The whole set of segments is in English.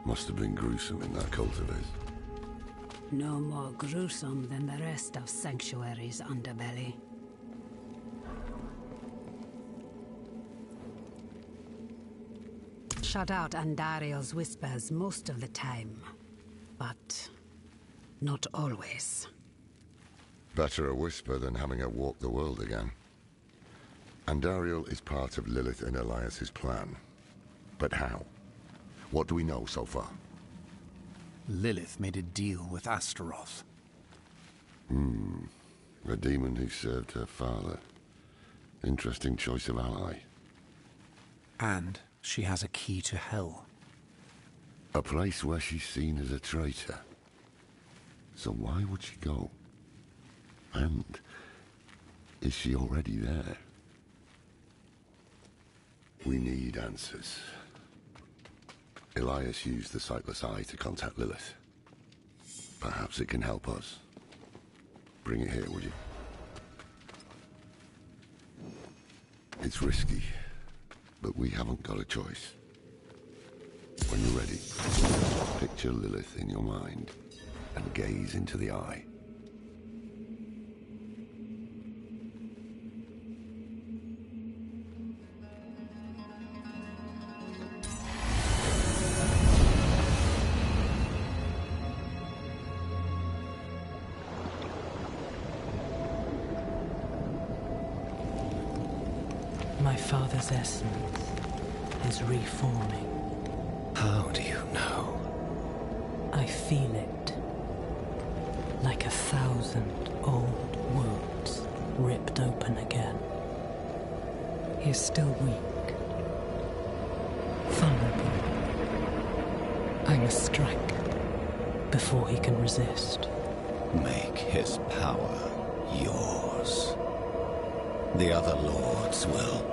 Must have been gruesome in that cult of his. No more gruesome than the rest of Sanctuary's underbelly. Shut out Andariel's whispers most of the time, but not always. Better a whisper than having her walk the world again. Andariel is part of Lilith and Elias's plan. But how? What do we know so far? Lilith made a deal with Astaroth. The demon who served her father. Interesting choice of ally. And she has a key to hell. A place where she's seen as a traitor. So why would she go? And is she already there? We need answers. Elias used the Sightless Eye to contact Lilith. Perhaps it can help us. Bring it here, would you? It's risky, but we haven't got a choice. When you're ready, picture Lilith in your mind and gaze into the eye. My father's essence is reforming. How do you know? I feel it. Like 1,000 old wounds ripped open again. He is still weak. Vulnerable. I must strike before he can resist. Make his power yours. The other lords will.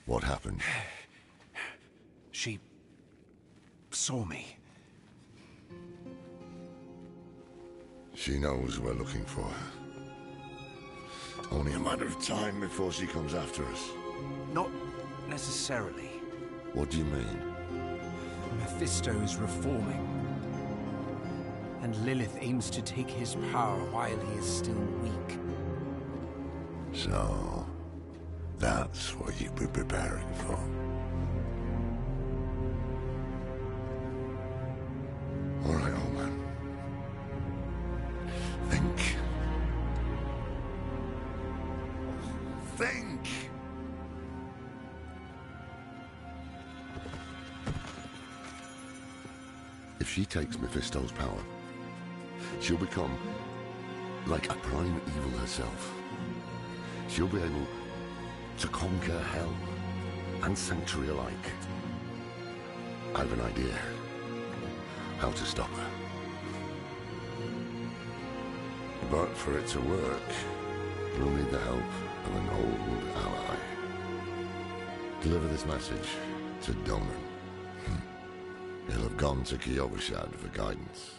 What happened? She saw me. She knows we're looking for her. Only a matter of time before she comes after us. Not necessarily. What do you mean? Mephisto is reforming. And Lilith aims to take his power while he is still weak. So, that's what you've been preparing for. All right, old man. Think. Think! she takes Mephisto's power, she'll become like a prime evil herself. She'll be able to conquer hell and sanctuary alike. I have an idea how to stop her. But for it to work, we'll need the help of an old ally. Deliver this message to Donan. He'll have gone to Kyovashad for guidance.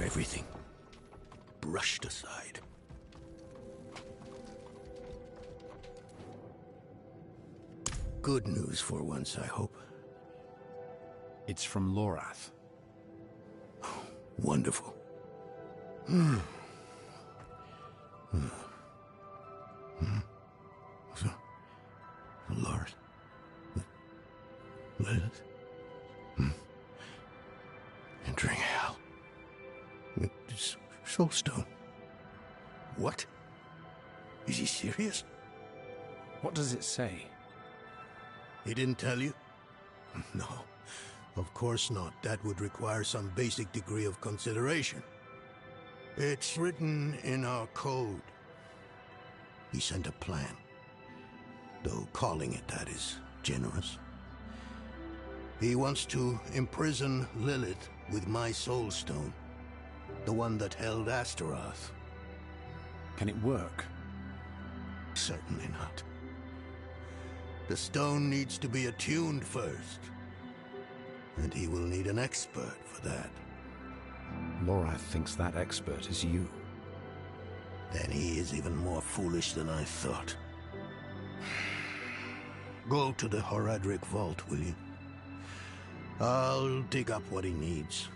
everything brushed aside. Good news for once, I hope. It's from Lorath. Wonderful. So, Lord, Lilith, entering hell. It's Soulstone. What? Is he serious? What does it say? He didn't tell you? No, of course not. That would require some basic degree of consideration. It's written in our code. He sent a plan. Though calling it that is generous. He wants to imprison Lilith with my Soulstone. The one that held Astaroth. Can it work? Certainly not. The stone needs to be attuned first. And he will need an expert for that. Lorath thinks that expert is you. Then he is even more foolish than I thought. Go to the Horadric vault, will you? I'll dig up what he needs.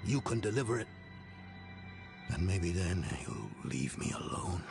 You can deliver it. And maybe then you'll leave me alone.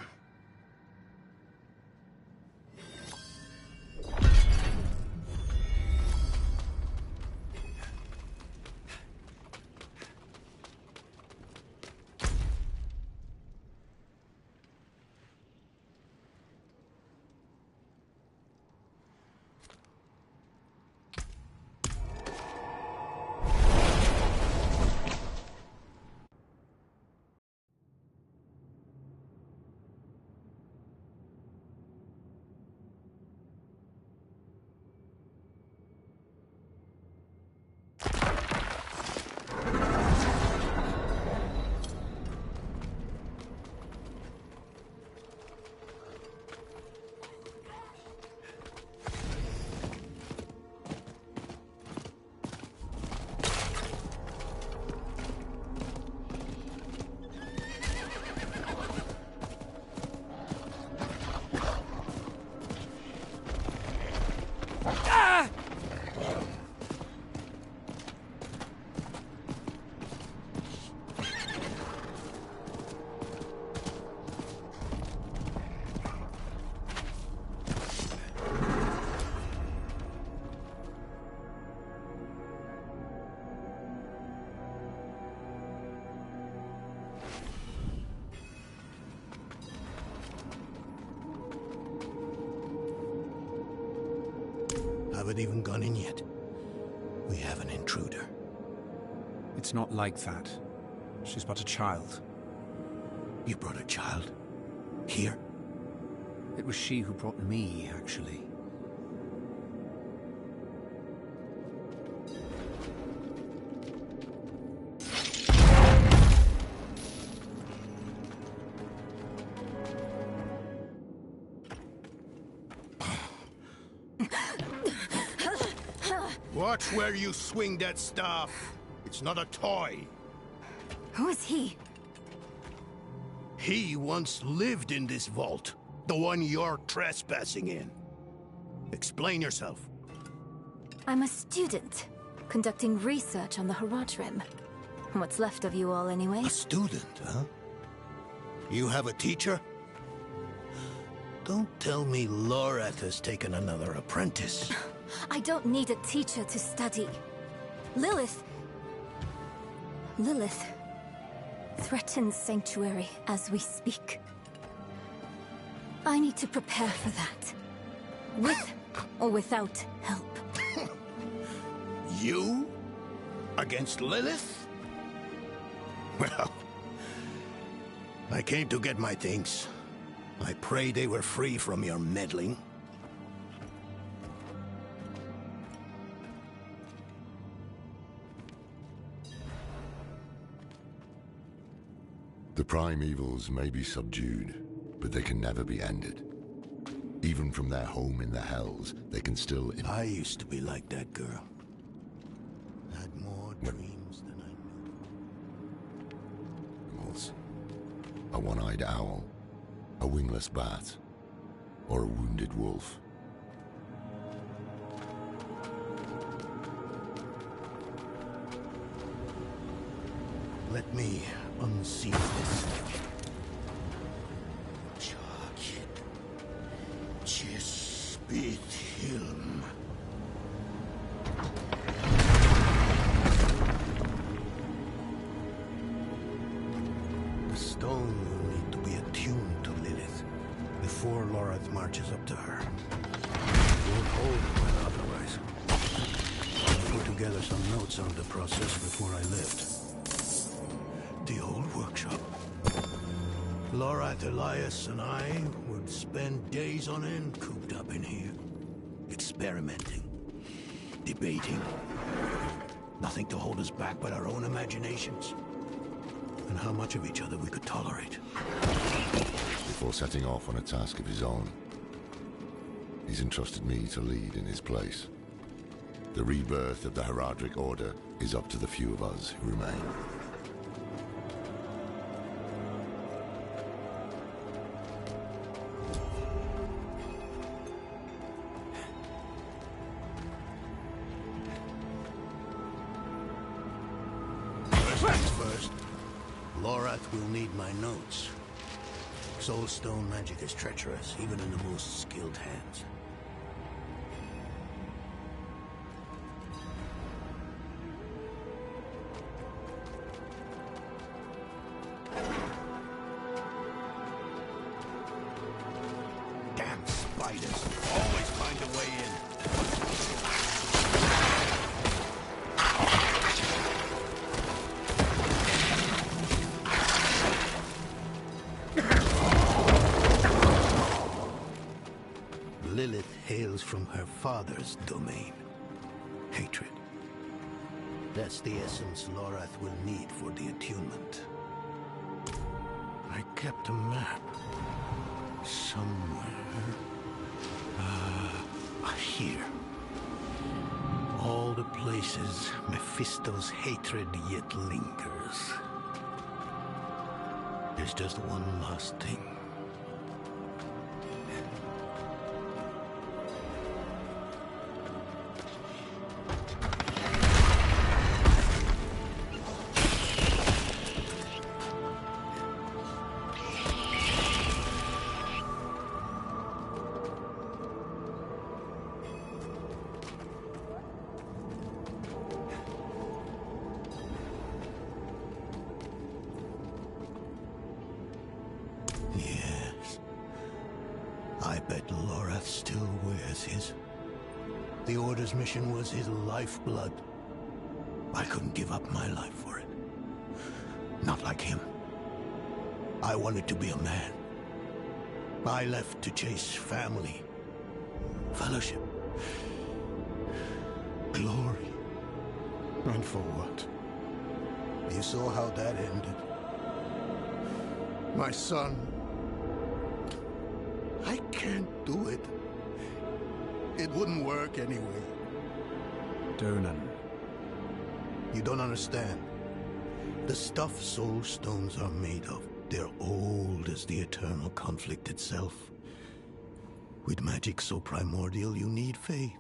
Haven't even gone in yet. We have an intruder. It's not like that. She's but a child. You brought a child? Here? It was she who brought me, actually. Watch where you swing that staff. It's not a toy. Who is he? He once lived in this vault. The one you're trespassing in. Explain yourself. I'm a student, conducting research on the Horadrim. What's left of you all, anyway? A student, huh? You have a teacher? Don't tell me Lorath has taken another apprentice. I don't need a teacher to study. Lilith threatens Sanctuary as we speak. I need to prepare for that. With or without help. You? Against Lilith? Well, I came to get my things. I pray they were free from your meddling. The primevals may be subdued, but they can never be ended. Even from their home in the Hells, they can still... I used to be like that girl. Had more dreams than I knew. animals. A one-eyed owl, a wingless bat, or a wounded wolf. Let me unseal this. Hilm. The stone will need to be attuned to Lilith before Lorath marches up to her. It won't hold well otherwise. I put together some notes on the process before I left. The old workshop. Lorath, Elias, and I would spend days on end cooped up in here. Experimenting. Debating. Nothing to hold us back but our own imaginations. And how much of each other we could tolerate. Before setting off on a task of his own, he's entrusted me to lead in his place. The rebirth of the Heraldric Order is up to the few of us who remain. First, Lorath will need my notes. Soulstone magic is treacherous, even in the most skilled hands. Damn spiders. Always find a way in. Lilith hails from her father's domain. Hatred. That's the essence Lorath will need for the attunement. I kept a map. Somewhere. Here. All the places Mephisto's hatred yet lingers. There's just one last thing. I bet Lorath still wears his. The Order's mission was his lifeblood. I couldn't give up my life for it. Not like him. I wanted to be a man. I left to chase family, fellowship, glory. And for what? You saw how that ended. My son. I can't do it. It wouldn't work anyway. Donan. You don't understand. The stuff soul stones are made of, they're old as the eternal conflict itself. With magic so primordial, you need faith.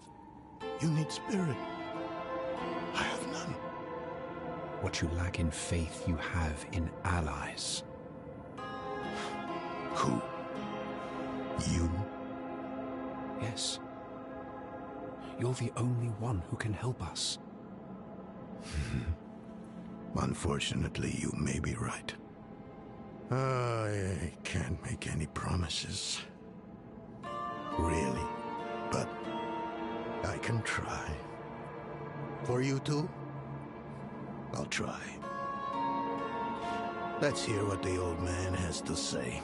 You need spirit. I have none. What you lack in faith, you have in allies. Who? You? Yes. You're the only one who can help us. Unfortunately, you may be right. I can't make any promises. Really. But I can try. For you two, I'll try. Let's hear what the old man has to say.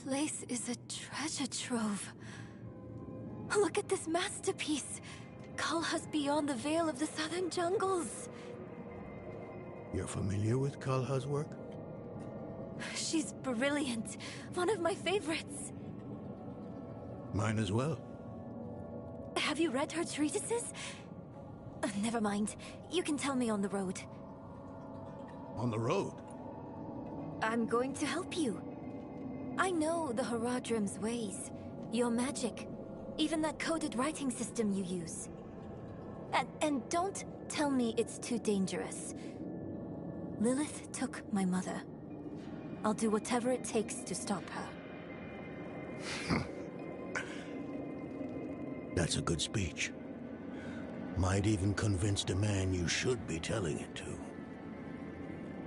place is a treasure trove. Look at this masterpiece. Kalha's beyond the veil of the southern jungles. You're familiar with Kalha's work? She's brilliant. One of my favorites. Mine as well. Have you read her treatises? Never mind. You can tell me on the road. On the road? I'm going to help you. I know the Haradrim's ways. Your magic. Even that coded writing system you use. And don't tell me it's too dangerous. Lilith took my mother. I'll do whatever it takes to stop her. That's a good speech. Might even convince the man you should be telling it to.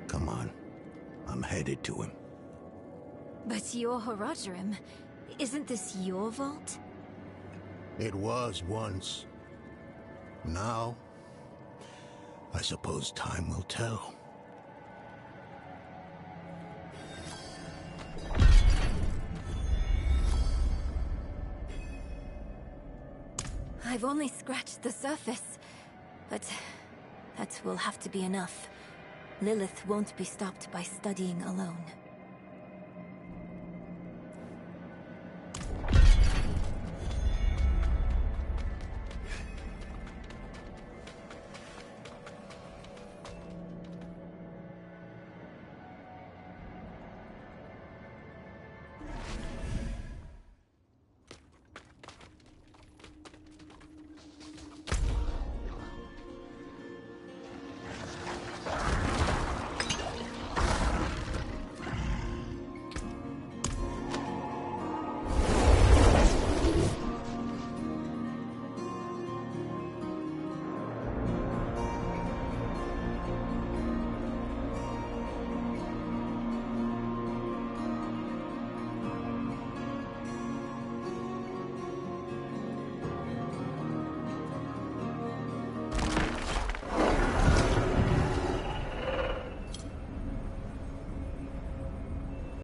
Come on. I'm headed to him. But you're Haradrim. Isn't this your vault? It was once. Now, I suppose time will tell. I've only scratched the surface, but that will have to be enough. Lilith won't be stopped by studying alone.